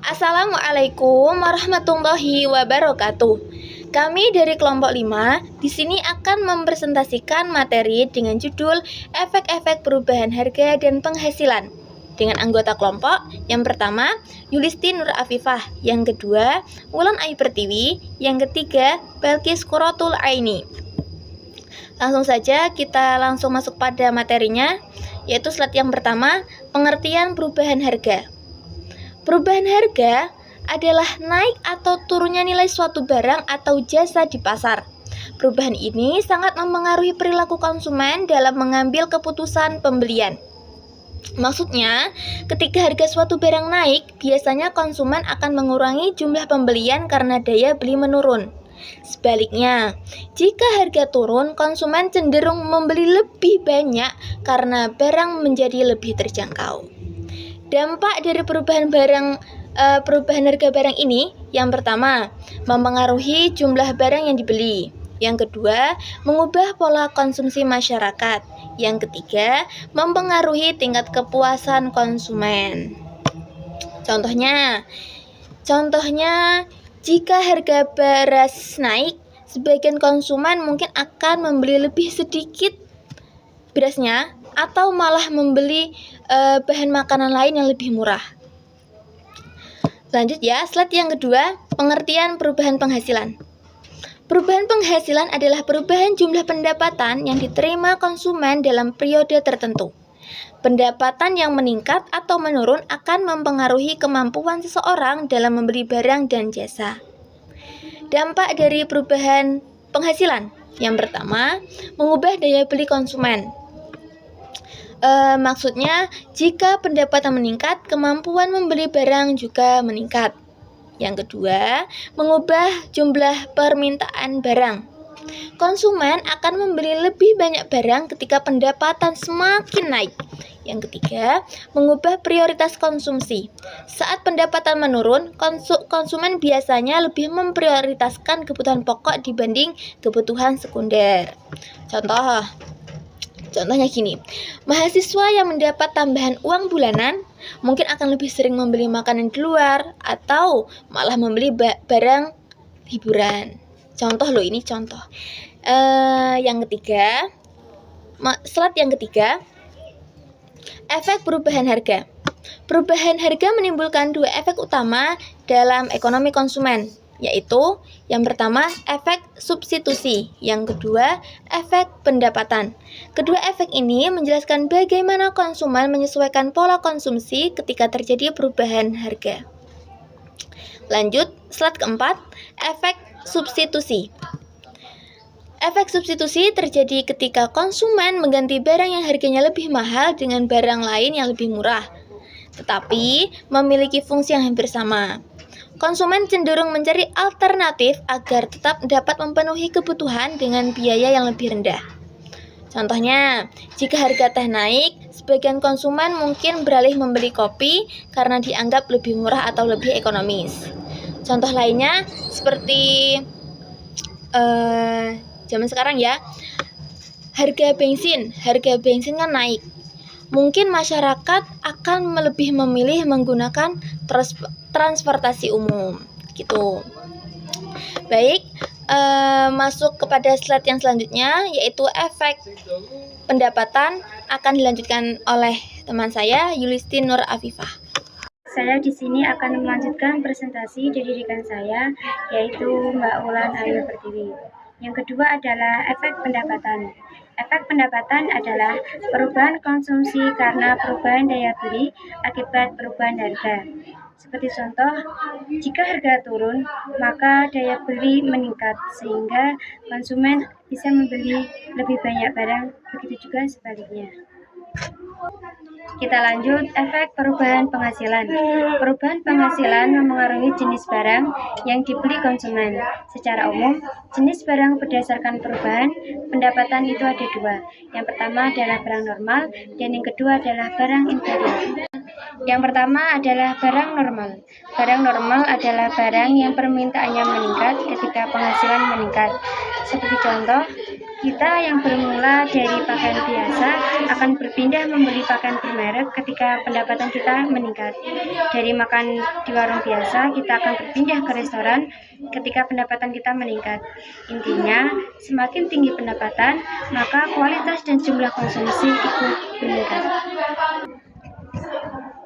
Assalamualaikum warahmatullahi wabarakatuh. Kami dari kelompok 5 di sini akan mempresentasikan materi dengan judul efek-efek perubahan harga dan penghasilan. Dengan anggota kelompok, yang pertama Yulisti Nur Afifah, yang kedua Wulan Ayu Pertiwi, yang ketiga Belkis Quratul Aini. Langsung saja kita langsung masuk pada materinya, yaitu slide yang pertama, pengertian perubahan harga. Perubahan harga adalah naik atau turunnya nilai suatu barang atau jasa di pasar. Perubahan ini sangat mempengaruhi perilaku konsumen dalam mengambil keputusan pembelian. Maksudnya, ketika harga suatu barang naik, biasanya konsumen akan mengurangi jumlah pembelian karena daya beli menurun. Sebaliknya, jika harga turun, konsumen cenderung membeli lebih banyak karena barang menjadi lebih terjangkau. Dampak dari perubahan harga barang ini, yang pertama, mempengaruhi jumlah barang yang dibeli. Yang kedua, mengubah pola konsumsi masyarakat. Yang ketiga, mempengaruhi tingkat kepuasan konsumen. Contohnya, jika harga beras naik, sebagian konsumen mungkin akan membeli lebih sedikit berasnya atau malah membeli bahan makanan lain yang lebih murah. Lanjut ya, slide yang kedua, pengertian perubahan penghasilan. Perubahan penghasilan adalah perubahan jumlah pendapatan yang diterima konsumen dalam periode tertentu. Pendapatan yang meningkat atau menurun akan mempengaruhi kemampuan seseorang dalam membeli barang dan jasa. Dampak dari perubahan penghasilan. Yang pertama, mengubah daya beli konsumen. Maksudnya, jika pendapatan meningkat, kemampuan membeli barang juga meningkat. Yang kedua, mengubah jumlah permintaan barang. Konsumen akan membeli lebih banyak barang ketika pendapatan semakin naik. Yang ketiga, mengubah prioritas konsumsi. Saat pendapatan menurun, konsumen biasanya lebih memprioritaskan kebutuhan pokok dibanding kebutuhan sekunder. Contohnya gini, mahasiswa yang mendapat tambahan uang bulanan mungkin akan lebih sering membeli makanan di luar atau malah membeli barang hiburan. Ini contoh. Yang ketiga, slide yang ketiga, efek perubahan harga. Perubahan harga menimbulkan dua efek utama dalam ekonomi konsumen, yaitu yang pertama efek substitusi, yang kedua efek pendapatan. Kedua efek ini menjelaskan bagaimana konsumen menyesuaikan pola konsumsi ketika terjadi perubahan harga. Lanjut, slide keempat, efek substitusi. Efek substitusi terjadi ketika konsumen mengganti barang yang harganya lebih mahal dengan barang lain yang lebih murah, tetapi memiliki fungsi yang hampir sama. Konsumen cenderung mencari alternatif agar tetap dapat memenuhi kebutuhan dengan biaya yang lebih rendah. Contohnya, jika harga teh naik, sebagian konsumen mungkin beralih membeli kopi karena dianggap lebih murah atau lebih ekonomis. Contoh lainnya seperti zaman sekarang ya, harga bensin kan naik. Mungkin masyarakat akan lebih memilih menggunakan transportasi umum, gitu. Baik, masuk kepada slide yang selanjutnya, yaitu efek pendapatan, akan dilanjutkan oleh teman saya, Yulisti Nur Afifah. Saya di sini akan melanjutkan presentasi dari rekan saya, yaitu Mbak Wulan Ayu Pertiwi. Yang kedua adalah efek pendapatan. Efek pendapatan adalah perubahan konsumsi karena perubahan daya beli akibat perubahan harga. Seperti contoh, jika harga turun, maka daya beli meningkat sehingga konsumen bisa membeli lebih banyak barang, begitu juga sebaliknya. Kita lanjut, efek perubahan penghasilan. Perubahan penghasilan memengaruhi jenis barang yang dibeli konsumen. Secara umum, jenis barang berdasarkan perubahan pendapatan itu ada dua. Yang pertama adalah barang normal dan yang kedua adalah barang inferior. Yang pertama adalah barang normal. Barang normal adalah barang yang permintaannya meningkat ketika penghasilan meningkat. Seperti contoh, kita yang bermula dari pakaian biasa akan berpindah membeli pakaian bermerek ketika pendapatan kita meningkat. Dari makan di warung biasa, kita akan berpindah ke restoran ketika pendapatan kita meningkat. Intinya, semakin tinggi pendapatan, maka kualitas dan jumlah konsumsi ikut meningkat.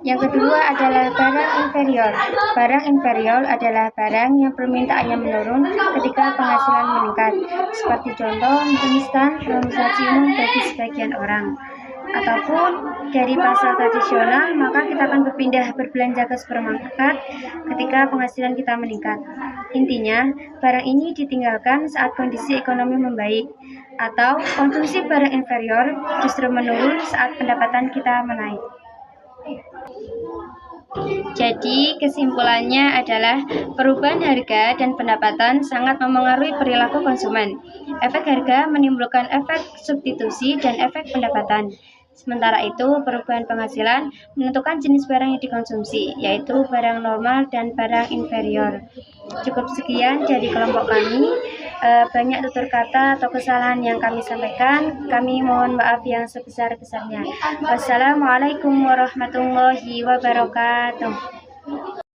Yang kedua adalah barang inferior. Barang inferior adalah barang yang permintaannya menurun ketika penghasilan meningkat. Seperti contoh, mie instan belum saji umum bagi sebagian orang. Ataupun dari pasar tradisional, maka kita akan berpindah berbelanja ke supermarket ketika penghasilan kita meningkat. Intinya, barang ini ditinggalkan saat kondisi ekonomi membaik, atau konsumsi barang inferior justru menurun saat pendapatan kita menaik. Jadi, kesimpulannya adalah perubahan harga dan pendapatan sangat memengaruhi perilaku konsumen. Efek harga menimbulkan efek substitusi dan efek pendapatan. Sementara itu, perubahan penghasilan menentukan jenis barang yang dikonsumsi, yaitu barang normal dan barang inferior. Cukup sekian dari kelompok kami. Banyak tutur kata atau kesalahan yang kami sampaikan. Kami mohon maaf yang sebesar-besarnya. Wassalamualaikum warahmatullahi wabarakatuh.